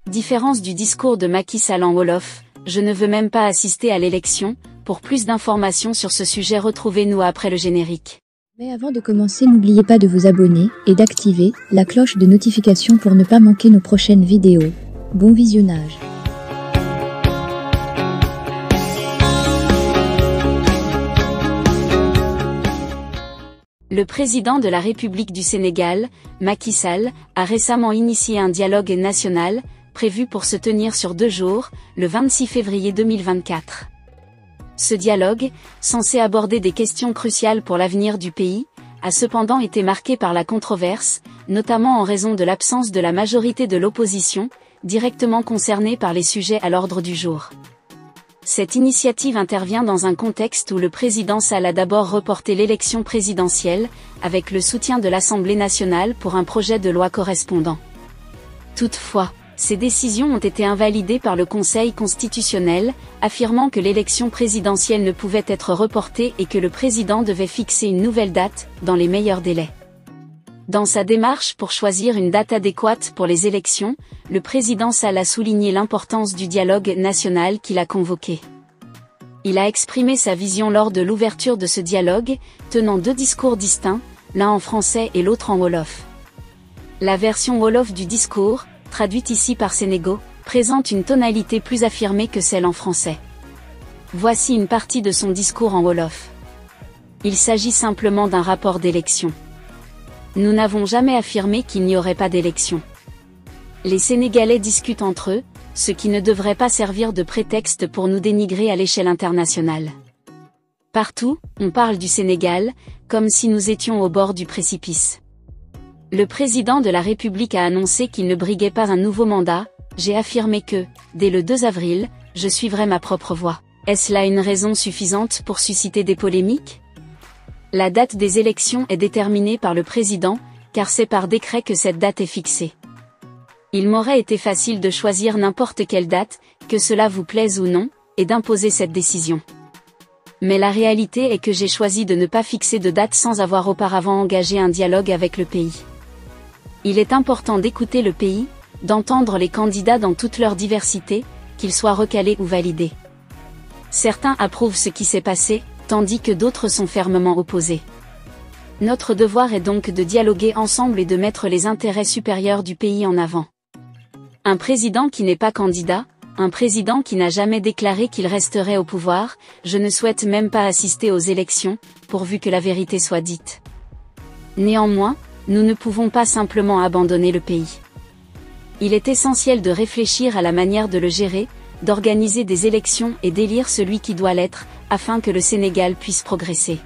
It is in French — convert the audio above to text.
Différence du discours de Macky Sall en wolof, je ne veux même pas assister à l'élection. Pour plus d'informations sur ce sujet, retrouvez-nous après le générique. Mais avant de commencer, n'oubliez pas de vous abonner et d'activer la cloche de notification pour ne pas manquer nos prochaines vidéos. Bon visionnage. Le président de la République du Sénégal, Macky Sall, a récemment initié un dialogue national, prévu pour se tenir sur 2 jours, le 26 février 2024. Ce dialogue, censé aborder des questions cruciales pour l'avenir du pays, a cependant été marqué par la controverse, notamment en raison de l'absence de la majorité de l'opposition, directement concernée par les sujets à l'ordre du jour. Cette initiative intervient dans un contexte où le président Sall a d'abord reporté l'élection présidentielle, avec le soutien de l'Assemblée nationale pour un projet de loi correspondant. Toutefois, ces décisions ont été invalidées par le Conseil constitutionnel, affirmant que l'élection présidentielle ne pouvait être reportée et que le président devait fixer une nouvelle date, dans les meilleurs délais. Dans sa démarche pour choisir une date adéquate pour les élections, le président Sall a souligné l'importance du dialogue national qu'il a convoqué. Il a exprimé sa vision lors de l'ouverture de ce dialogue, tenant 2 discours distincts, l'un en français et l'autre en wolof. La version wolof du discours, traduite ici par Sénégo, présente une tonalité plus affirmée que celle en français. Voici une partie de son discours en wolof. Il s'agit simplement d'un rapport d'élection. Nous n'avons jamais affirmé qu'il n'y aurait pas d'élection. Les Sénégalais discutent entre eux, ce qui ne devrait pas servir de prétexte pour nous dénigrer à l'échelle internationale. Partout, on parle du Sénégal, comme si nous étions au bord du précipice. Le président de la République a annoncé qu'il ne briguait pas un nouveau mandat. J'ai affirmé que, dès le 2 avril, je suivrai ma propre voie. Est-ce là une raison suffisante pour susciter des polémiques ? La date des élections est déterminée par le président, car c'est par décret que cette date est fixée. Il m'aurait été facile de choisir n'importe quelle date, que cela vous plaise ou non, et d'imposer cette décision. Mais la réalité est que j'ai choisi de ne pas fixer de date sans avoir auparavant engagé un dialogue avec le pays. Il est important d'écouter le pays, d'entendre les candidats dans toute leur diversité, qu'ils soient recalés ou validés. Certains approuvent ce qui s'est passé, tandis que d'autres sont fermement opposés. Notre devoir est donc de dialoguer ensemble et de mettre les intérêts supérieurs du pays en avant. Un président qui n'est pas candidat, un président qui n'a jamais déclaré qu'il resterait au pouvoir, je ne souhaite même pas assister aux élections, pourvu que la vérité soit dite. Néanmoins, nous ne pouvons pas simplement abandonner le pays. Il est essentiel de réfléchir à la manière de le gérer, d'organiser des élections et d'élire celui qui doit l'être, afin que le Sénégal puisse progresser.